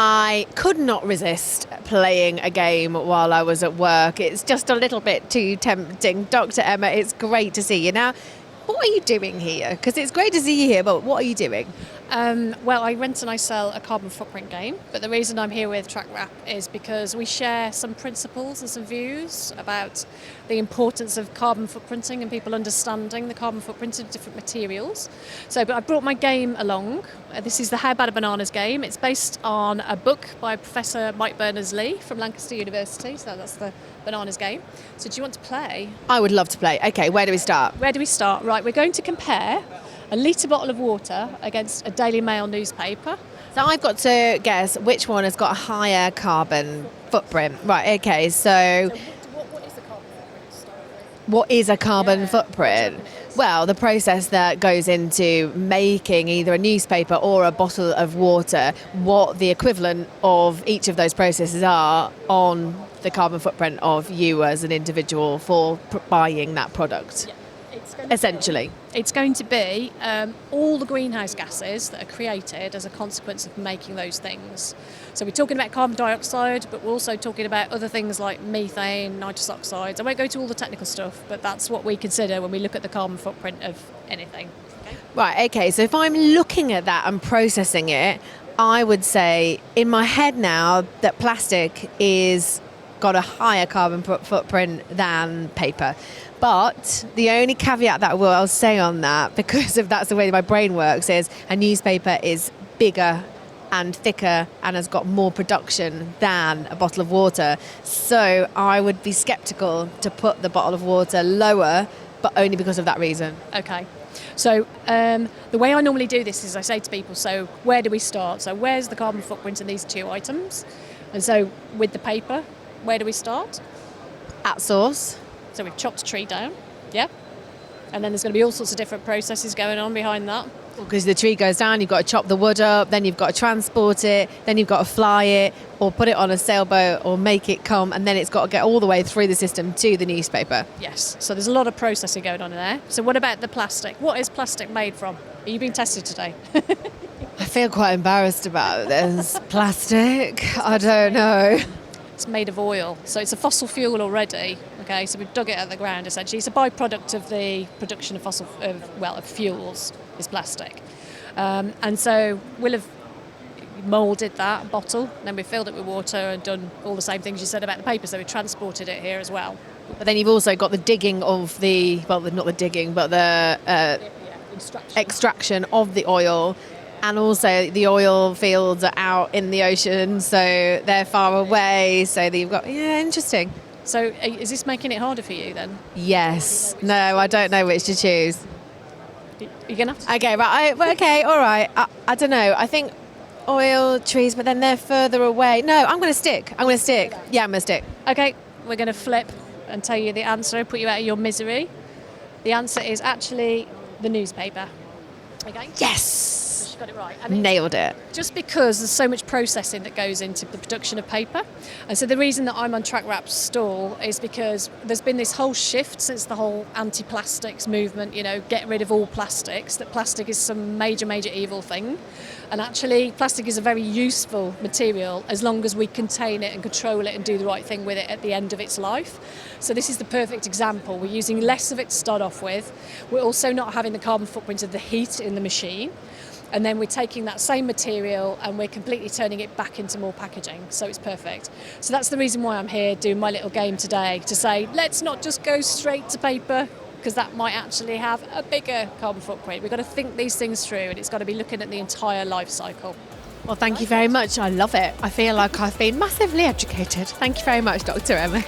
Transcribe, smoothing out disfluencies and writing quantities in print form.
I could not resist playing a game while I was at work. It's just a little bit too tempting. Dr. Emma, it's great to see you. Now, what are you doing here? Because it's great to see you here, but what are you doing? Well, I rent and I sell a carbon footprint game, but the reason I'm here with TrakRap is because we share some principles and some views about the importance of carbon footprinting and people understanding the carbon footprint of different materials. But I brought my game along. This is the How Bad Are Bananas game. It's based on a book by Professor Mike Berners-Lee from Lancaster University, so that's the Bananas game. So do you want to play? I would love to play. Okay, where do we start? Where do we start? Right, we're going to compare a litre bottle of water against a Daily Mail newspaper. So I've got to guess which one has got a higher carbon footprint. Right, okay, so What is the carbon footprint to start with? what is a carbon footprint? Well, the process that goes into making either a newspaper or a bottle of water, what the equivalent of each of those processes are on the carbon footprint of you as an individual for buying that product. Yeah. Essentially. It's going to be all the greenhouse gases that are created as a consequence of making those things. So we're talking about carbon dioxide, but we're also talking about other things like methane, nitrous oxides. I won't go to all the technical stuff, but that's what we consider when we look at the carbon footprint of anything. Okay? Right, okay, so if I'm looking at that and processing it, I would say in my head now that plastic is got a higher carbon footprint than paper. But the only caveat that I'll say on that, because if that's the way my brain works, is a newspaper is bigger and thicker and has got more production than a bottle of water. So I would be sceptical to put the bottle of water lower, but only because of that reason. Okay. So the way I normally do this is I say to people, so where do we start? So where's the carbon footprint in these two items? And so with the paper, where do we start? At source. So we've chopped a tree down, yeah? And then there's going to be all sorts of different processes going on behind that. Because the tree goes down, you've got to chop the wood up, then you've got to transport it, then you've got to fly it, or put it on a sailboat, or make it come, and then it's got to get all the way through the system to the newspaper. Yes, so there's a lot of processing going on in there. So what about the plastic? What is plastic made from? Are you being tested today? I feel quite embarrassed about this. Plastic? I don't know. It's made of oil, so it's a fossil fuel already. Okay, so we've dug it out of the ground essentially. It's a byproduct of the production of fuels, is plastic. And so we'll have moulded that bottle, then we filled it with water and done all the same things you said about the paper, so we transported it here as well. But then you've also got the digging of not the digging, but the extraction of the oil. And also the oil fields are out in the ocean, so they're far away, so you've got, interesting. So is this making it harder for you then? Yes. No, I don't know which to choose. You're going to have to... Okay, right. Okay, all right. I don't know. I think oil, trees, but then they're further away. No, I'm going to stick. Yeah, I'm going to stick. Okay, we're going to flip and tell you the answer, put you out of your misery. The answer is actually the newspaper. Okay? Yes! Got it right. Nailed it. Just because there's so much processing that goes into the production of paper. And so the reason that I'm on TrakRap's stall is because there's been this whole shift since the whole anti-plastics movement, get rid of all plastics, that plastic is some major, major evil thing. And actually, plastic is a very useful material as long as we contain it and control it and do the right thing with it at the end of its life. So this is the perfect example. We're using less of it to start off with. We're also not having the carbon footprint of the heat in the machine. And then we're taking that same material and we're completely turning it back into more packaging. So it's perfect. So that's the reason why I'm here doing my little game today, to say, let's not just go straight to paper, because that might actually have a bigger carbon footprint. We've got to think these things through, and it's got to be looking at the entire life cycle. Well, thank you very much. I love it. I feel like I've been massively educated. Thank you very much, Dr. Emma.